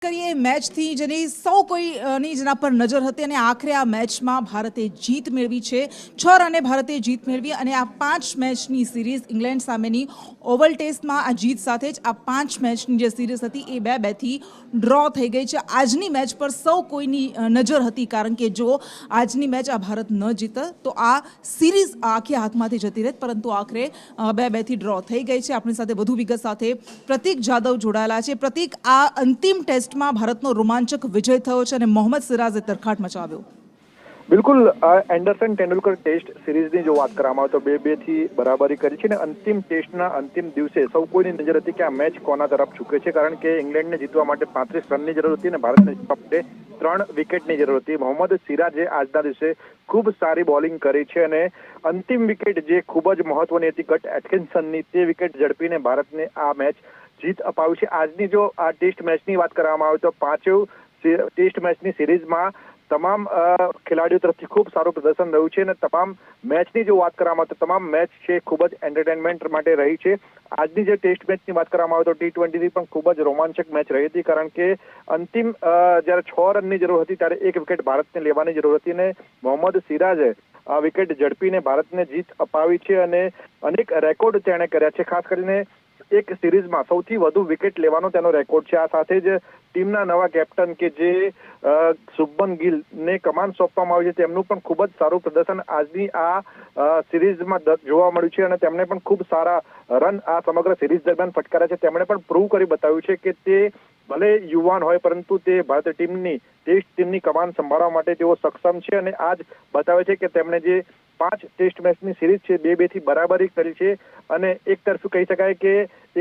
કરીએ મેચથી જેની સૌ કોઈની જેના પર નજર હતી અને આખરે આ મેચમાં ભારતે જીત મેળવી છે 6 રને ભારતે જીત મેળવી અને આ 5 મેચની સિરીઝ ઇંગ્લેન્ડ સામેની ઓવલ ટેસ્ટમાં આ જીત સાથે જ આ 5 મેચની જે સિરીઝ હતી એ 2-2થી ડ્રો થઈ ગઈ છે। આજની મેચ પર સૌ કોઈની નજર હતી કારણ કે જો આજની મેચ આ ભારત ન જીતે તો આ સિરીઝ આખી હાથમાંથી જતી રહેત, પરંતુ આખરે 2-2થી ડ્રો થઈ ગઈ છે। આપણી સાથે વધુ વિગત સાથે પ્રતીક જાદવ જોડાયેલા છે। પ્રતીક, આ અંતિમ ટેસ્ટમાં ભારતનો રોમાંચક વિજય થયો છે અને મોહમ્મદ સિરાજે તરખાટ મચાવ્યો। બિલકુલ, એન્ડરસન તેંડુલકર ટેસ્ટ સિરીઝની જો વાત કરવામાં આવે તો 2-2થી બરાબરી કરી છે અને અંતિમ ટેસ્ટના અંતિમ દિવસે સૌ કોઈની નજર હતી કે આ મેચ કોના તરફ ઝૂકે છે, કારણ કે ઇંગ્લેન્ડને જીતવા માટે 35 રનની જરૂર હતી અને ભારતને જીતવા માટે 3 વિકેટની જરૂર હતી। મોહમ્મદ સિરાજે આજના દિવસે ખૂબ સારી બોલિંગ કરી છે અને અંતિમ વિકેટ જે ખૂબ જ મહત્વની હતી ગટ એટકિન્સનની, તે વિકેટ ઝડપીને ભારતને આ મેચ જીત અપાવી છે। આજની જો આ ટેસ્ટ મેચની વાત કરવામાં આવે તો 5 ટેસ્ટ મેચની સિરીઝમાં તમામ ખેલાડીઓ તરફથી ખૂબ સારું પ્રદર્શન રહ્યું છે અને તમામ મેચની જો વાત કરવામાં આવે તો તમામ મેચ છે ખૂબ જ એન્ટરટેનમેન્ટ માટે રહી છે। આજની જે ટેસ્ટ મેચની વાત કરવામાં આવે તો T20ની પણ ખૂબ જ રોમાંચક મેચ રહી હતી, કારણ કે અંતિમ જ્યારે 6 રનની જરૂર હતી ત્યારે એક વિકેટ ભારતને લેવાની જરૂર હતી અને મોહમ્મદ સિરાજે આ વિકેટ ઝડપીને ભારતને જીત અપાવી છે અને અનેક રેકોર્ડ તેણે કર્યા છે। ખાસ કરીને એક સિરીઝમાં સૌથી વધુ વિકેટ લેવાનો તેનો રેકોર્ડ છે। આ સાથે જ ટીમના નવા કેપ્ટન કે જે શુભમન ગિલને કમાન સોંપવામાં આવી છે તેમનું પણ ખૂબ જ સારું પ્રદર્શન આજની આ સિરીઝમાં જોવા મળ્યું છે અને તેમણે પણ ખૂબ સારા રન આ સમગ્ર સિરીઝ દરમિયાન ફટકાર્યા છે। તેમણે પણ પ્રૂવ કરી બતાવ્યું છે કે તે ભલે યુવાન હોય પરંતુ તે ભારતીય ટેસ્ટ ટીમની કમાન સંભાળવા માટે તેઓ સક્ષમ છે અને આજ બતાવે છે કે તેમણે જે 5 ટેસ્ટ મેચની સિરીઝ છે 2-2થી બરાબરી કરી છે અને એક તરફ કહી શકાય કે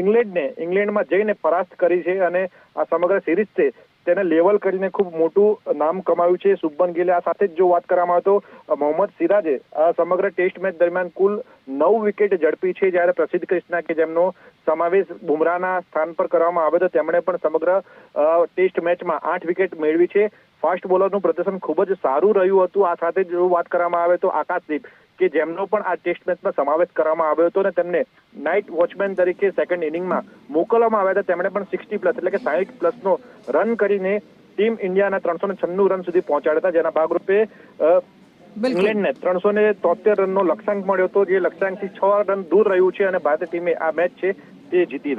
ઇંગ્લેન્ડમાં જઈને પરાસ્ત કરી છે અને આ સમગ્ર સિરીઝ છે તેને લેવલ કરીને ખૂબ મોટું નામ કમાવ્યું છે શુભમન ગિલે। આ સાથે જ જો વાત કરવામાં આવે તો મોહમ્મદ સિરાજે આ સમગ્ર ટેસ્ટ મેચ દરમિયાન કુલ 9 વિકેટ ઝડપી છે, જ્યારે પ્રસિદ્ધ કૃષ્ણા કે જેમનો સમાવેશ બુમરાહના સ્થાન પર કરવામાં આવ્યો તો તેમણે પણ સમગ્ર ટેસ્ટ મેચમાં 8 વિકેટ મેળવી છે। ફાસ્ટ બોલરનું પ્રદર્શન ખૂબ જ સારું રહ્યું હતું। આ સાથે જો વાત કરવામાં આવે તો આકાશદીપ કે જેમનો પણ આ ટેસ્ટ મેચમાં સમાવેશ કરવામાં આવ્યો હતો અને તેમને નાઇટ વોચમેન તરીકે સેકન્ડ ઇનિંગમાં મોકલવામાં આવ્યા હતા, તેમણે પણ 60+ એટલે કે 60+ રન કરીને ટીમ ઇન્ડિયાના 396 રન સુધી પહોંચાડ્યા હતા, જેના ભાગરૂપે ઇંગ્લેન્ડને 373 રનનો લક્ષ્યાંક મળ્યો હતો, જે લક્ષ્યાંકથી 6 રન દૂર રહ્યું છે અને ભારતીય ટીમે આ મેચ છે તે જીતી।